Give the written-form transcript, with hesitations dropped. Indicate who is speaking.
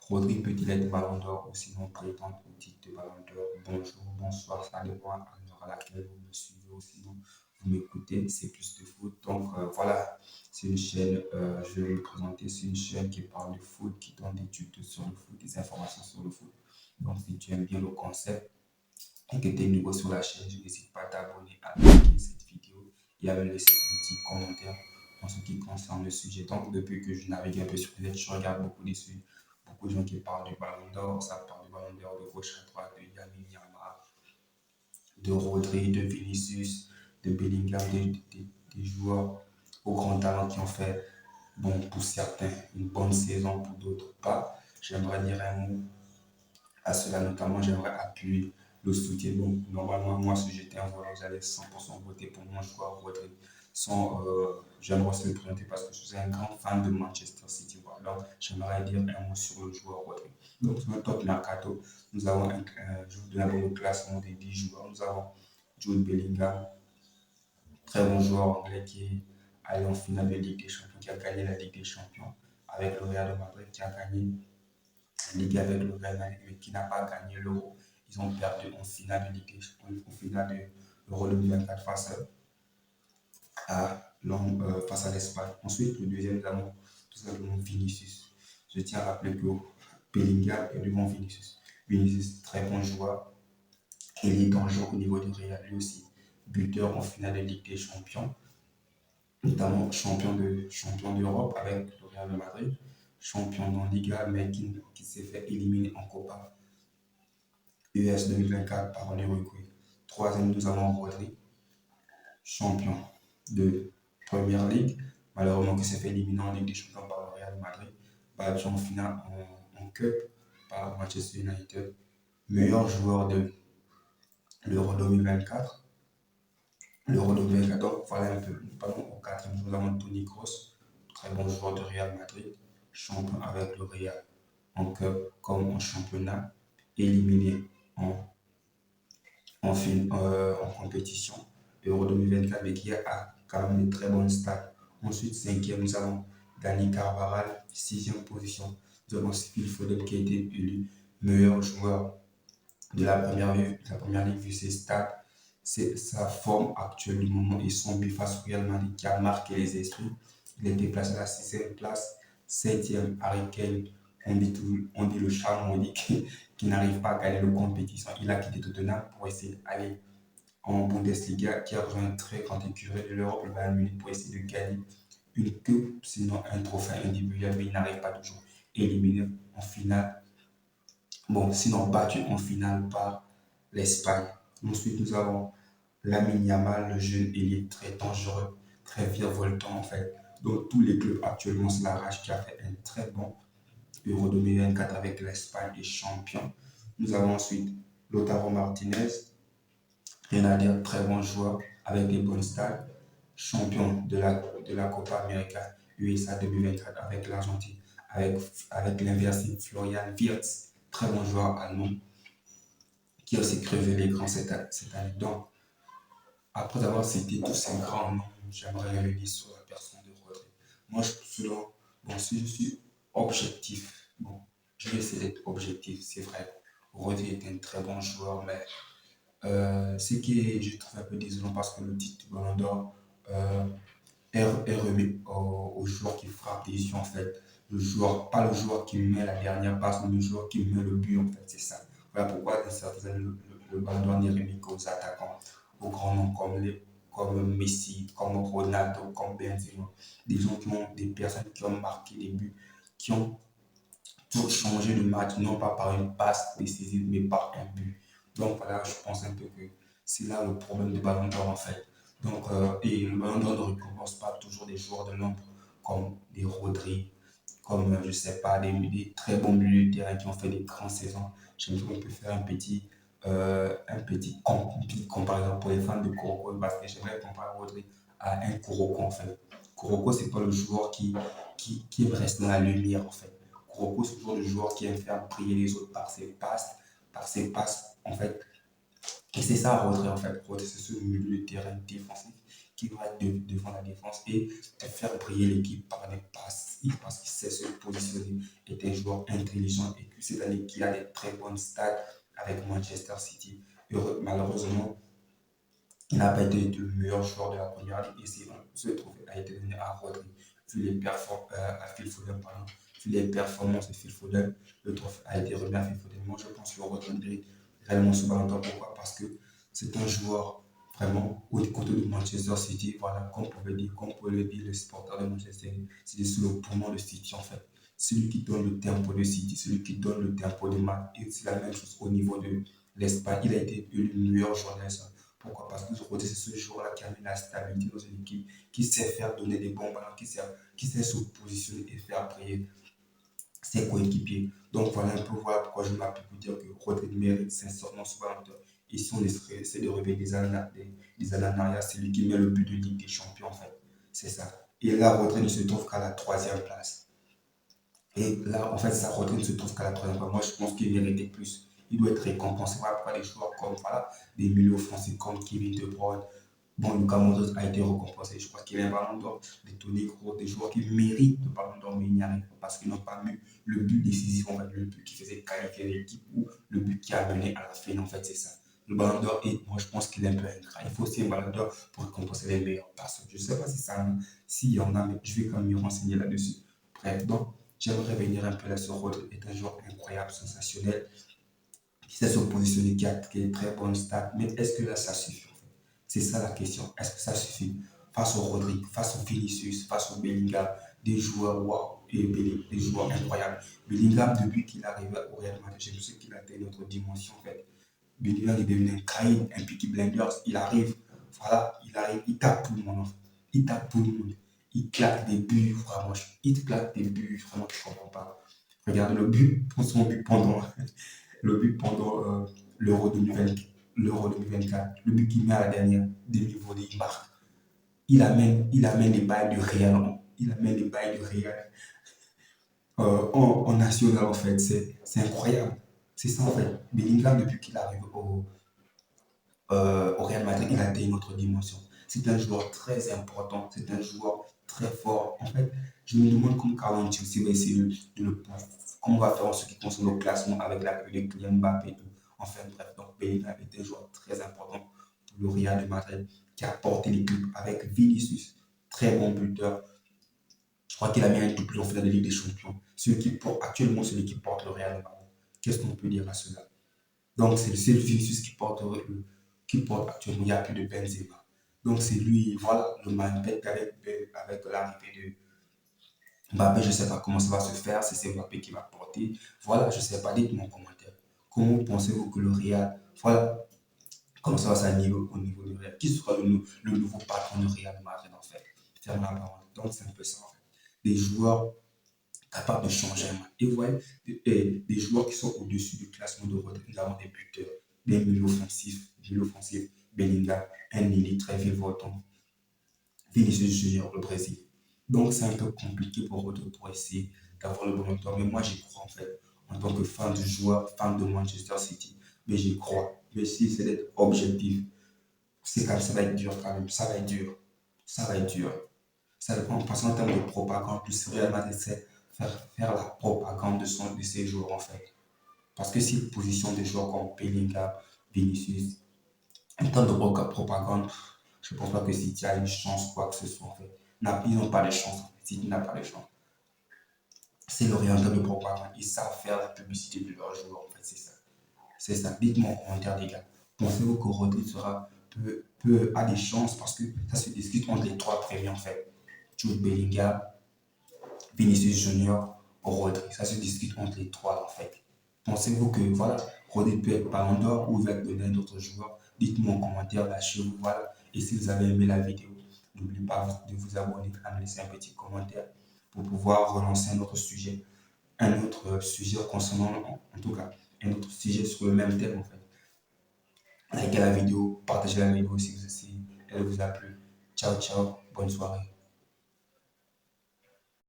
Speaker 1: Rodri peut-il être ballon d'or ou sinon prétendre au titre de ballon d'or? Bonjour, bonsoir, ça dépend à l'heure à laquelle vous me suivez ou sinon vous m'écoutez, c'est plus de foot. Donc voilà, c'est une chaîne, je vais me présenter, c'est une chaîne qui parle de foot, qui donne des tutos sur le foot, des informations sur le foot. Donc si tu aimes bien le concept et que tu es nouveau sur la chaîne, je n'hésite pas à t'abonner, à liker cette vidéo et à me laisser un petit commentaire en ce qui concerne le sujet. Donc depuis que je navigue un peu sur le net, je regarde beaucoup de gens qui parlent du ballon d'or, ça parle du ballon d'or de gauche à droite, de Lamine Yamal, de Rodri, de Vinicius, de Bellingham, des joueurs au grand talent qui ont fait, bon, pour certains, une bonne saison, pour d'autres pas. J'aimerais dire un mot à cela, notamment, j'aimerais appuyer le soutien. Donc, normalement, moi, si j'étais un joueur, j'allais 100% voter pour mon joueur Rodri. J'aimerais aussi le présenter parce que je suis un grand fan de Manchester City. Voilà. Donc, j'aimerais dire un mot sur le joueur Rodri. Donc, sur le top mercato, nous avons je vous donne d'abord le classement des 10 joueurs. Nous avons Jude Bellingham, très bon joueur anglais qui est allé en finale de Ligue des Champions, qui a gagné la Ligue des Champions avec le Real de Madrid, qui a gagné Ligue avec le Real Madrid, mais qui n'a pas gagné l'Euro. Ils ont perdu en finale de Ligue en finale de l'Euro 2024 face à l'Espagne. Ensuite, le deuxième, nous avons tout simplement Vinicius. Je tiens à rappeler que Bellingham est devant Vinicius. Vinicius, très bon joueur. Il est dangereux au niveau du Real, lui aussi. Buteur en finale de Ligue des Champions, notamment champion d'Europe avec le Real de Madrid, champion en Liga, mais qui s'est fait éliminer en Copa US 2024 par l'Uruguay. Troisième, nous avons Rodri, champion de Première Ligue, malheureusement qui s'est fait éliminer en Ligue des Champions par le Real Madrid, battu en finale en Cup par Manchester United, meilleur joueur de l'Euro 2024. L'Euro 2024, donc voilà un peu. Nous parlons au quatrième, nous avons Toni Kroos, très bon joueur de Real Madrid, champion avec le Real en Cup comme en championnat, éliminé en en compétition Euro 2024, mais qui a quand même une très bonne stats. Ensuite, cinquième, nous avons Dani Carvajal, sixième position. Nous avons Phil Foden qui a été élu meilleur joueur de la première ligue vu ses stats, c'est sa forme actuelle du moment et son but face au Real Madrid qui a marqué les esprits. Il est déplacé à la sixième place, septième Harry Kane, on dit le charme, on dit qui n'arrive pas à gagner la compétition. Il a quitté Tottenham pour essayer d'aller en Bundesliga, qui a rejoint une très grande écurie de l'Europe, le Bayern Munich, pour essayer de gagner une coupe, sinon un trophée individuel, mais il n'arrive pas toujours. Éliminé en finale, bon, sinon battu en finale par l'Espagne. Ensuite, nous avons Lamine Yamal, le jeune ailier très dangereux, très virevoltant en fait. Donc tous les clubs actuellement, c'est la rage qui a fait un très bon Euro 2024 avec l'Espagne et champion. Nous avons ensuite Lautaro Martinez, rien à dire, très bon joueur avec des bonnes stats, champion de la Copa América USA 2024 avec l'Argentine, avec l'inversible Florian Wirtz, très bon joueur allemand qui a aussi crevé les grands cette année. Donc, après avoir cité tous ces grands noms, j'aimerais revenir sur la personne de Rodri. Moi, bon, si je suis objectif, bon, je vais essayer d'être objectif, c'est vrai. Rodri est un très bon joueur, mais ce qui est, je trouve un peu désolant parce que le titre du Ballon d'Or est remis au joueur qui frappe des yeux, en fait. Le joueur, pas le joueur qui met la dernière passe, mais le joueur qui met le but, en fait, c'est ça. Voilà pourquoi, dans certaines années, le Ballon d'Or n'est remis qu'aux attaquants, aux grands noms comme Messi, comme Ronaldo, comme Benzema. Des gens des personnes qui ont marqué des buts, qui ont tout changé de match, non pas par une passe décisive, mais par un but. Donc voilà, je pense un peu que c'est là le problème du Ballon d'Or en fait. Donc, et le Ballon d'Or ne récompense pas toujours des joueurs de l'ombre comme des Rodri, comme je sais pas, des très bons milieux de terrain qui ont fait des grandes saisons. J'aimerais qu'on peut faire un petit comparaison pour les fans de Kuroko parce que j'aimerais comparer Rodri à un Kuroko en fait. Kuroko, c'est pas le joueur qui reste dans la lumière en fait. Kuroko, c'est toujours le joueur qui aime faire briller les autres par ses passes en fait. Et c'est ça Rodri en fait. Rodri, c'est ce milieu de terrain défensif qui doit être devant la défense et faire briller l'équipe par des passes, parce qu'il sait se positionner, est un joueur intelligent et que c'est allé qui a des très bonnes stats avec Manchester City. Et malheureusement, il n'a pas été le meilleur joueur de la première ligue et ce trophée a été donné à Rodri. À Phil Foden, pardon. Vu les performances de Phil Foden, le trophée a été remis à Phil Foden. Moi, je pense que Rodri mérite réellement ce ballon d'or. Pourquoi? Parce que c'est un joueur vraiment au côté de Manchester City. Voilà, comme on peut le dire, le supporter de Manchester City, c'est le poumon de City en fait. Celui qui donne le tempo de City, celui qui donne le tempo de match. Et c'est la même chose au niveau de l'Espagne. Il a été élu le meilleur joueur de l'Espagne. Pourquoi? Parce que Rodri, c'est ce joueur-là qui amène la stabilité dans une équipe, qui sait faire donner des bons ballons, qui sait se positionner et faire briller ses coéquipiers. Donc voilà un peu voilà pourquoi je m'applique pour dire que Rodri mérite sincèrement ce ballon d'or. Et si on essaie de revenir des années en arrière, c'est lui qui met le but de Ligue des Champions en fait. C'est ça. Et là, Rodri ne se trouve qu'à la troisième place. Et là, en fait, sa retraite ne se trouve qu'à la troisième place. Moi, je pense qu'il méritait plus. Il doit être récompensé par des joueurs comme voilà, des milieux offensifs comme Kevin De Bruyne. Bon, Lucas Modric a été récompensé. Je crois qu'il a un ballon d'or. Des Toni Kroos, des joueurs qui méritent le ballon d'or, mais ils n'y arrivent pas parce qu'ils n'ont pas eu le but décisif, en fait, le but qui faisait qualifier l'équipe ou le but qui a mené à la fin. En fait, c'est ça. Le ballon d'or, et moi, je pense qu'il est un peu ingrat. Il faut aussi un ballon d'or pour récompenser les meilleures personnes. Je ne sais pas si ça, s'il y en a, mais je vais quand même me renseigner là-dessus. Bref, donc, j'aimerais revenir un peu là sur Rodri. C'est un joueur incroyable, sensationnel, qui sait se positionner, qui a des très bonnes stats. Mais est-ce que là, ça suffit en fait? C'est ça la question. Est-ce que ça suffit face au Rodri, face au Vinicius, face au Bellingham, des joueurs wow, et des joueurs incroyables. Bellingham, depuis qu'il est arrivé au Real Madrid, je sais qu'il a atteint une autre dimension en fait. Bellingham est devenu un Caïn, un Peaky Blinders. Il arrive, voilà, il tape tout le monde en fait. Il tape tout le monde. Il claque des buts, vraiment. Il claque des buts, vraiment, je ne comprends pas. Regarde le but, son but pendant l'Euro 2020, l'Euro 2024, le but qu'il met à la dernière demi-volée, il marque. Il amène les bails du Real, il amène les bails du Real en national en fait. C'est incroyable. C'est ça en fait. Bellingham, depuis qu'il arrive au Real Madrid, il a atteint une autre dimension. C'est un joueur très important, c'est un joueur très fort. En fait, je me demande comment Carlo Ancelotti va essayer de le comment on va faire en ce qui concerne le classement avec l'arrivée de Kylian Mbappé et tout. Enfin bref, donc Bellingham est un joueur très important pour le Real de Madrid qui a porté l'équipe avec Vinicius, très bon buteur. Je crois qu'il a mis un doublé en finale de Ligue des Champions. Actuellement, celui qui porte le Real de Madrid. Qu'est-ce qu'on peut dire à cela? Donc, c'est le Vinicius qui porte actuellement. Il n'y a plus de Benzema. Donc, c'est lui, voilà, le Malbec avec l'arrivée de Mbappé. Je ne sais pas comment ça va se faire, si c'est Mbappé qui va porter. Voilà, je ne sais pas, dites-moi en commentaire. Comment pensez-vous que le Real, voilà, comment ça va s'aligner au niveau du Real? Qui sera le nouveau patron du Real de Madrid, en fait? Ferme la parole. Donc, c'est un peu ça, en fait. Des joueurs capables de changer un match. Et vous voyez, des joueurs qui sont au-dessus du classement de Rodri. Nous avons des buteurs, des milieux offensifs, Bellingham, Nini, très Volton, Vinicius Junior, le Brésil. Donc c'est un peu compliqué pour Rodri pour essayer d'avoir le bon temps. Mais moi j'y crois en fait. En tant que fan du joueur, fan de Manchester City, mais j'y crois. Mais si c'est d'être objectif, c'est comme ça va être dur quand même. Ça va être dur. Ça va être dur. Ça dépend parce qu'en termes de propagande, plus Real Madrid essaie faire la propagande de ses joueurs en fait. Parce que s'il positionne des joueurs comme Bellingham, Vinicius, en termes de propagande, je ne pense pas que City a une chance, quoi que ce soit en fait. Ils n'ont pas de chance. City n'a pas de chance. C'est l'oriental de propagande. Ils savent faire la publicité de leurs joueurs en fait. C'est ça. C'est ça. Dites-moi en commentaire, les gars. Pensez-vous que Rodri a des chances parce que ça se discute entre les trois premiers en fait. Jude Bellingham, Vinicius Junior, Rodri. Ça se discute entre les trois en fait. Pensez-vous que voilà, Rodri peut être Ballon d'Or ou il va être donné à un autre joueur? Dites-moi en commentaire, lâchez-vous. Voilà. Et si vous avez aimé la vidéo, n'oubliez pas de vous abonner, à me laisser un petit commentaire pour pouvoir relancer un autre sujet concernant, en tout cas, un autre sujet sur le même thème en fait. Likez la vidéo, partagez la vidéo si elle vous a plu. Ciao, ciao, bonne soirée.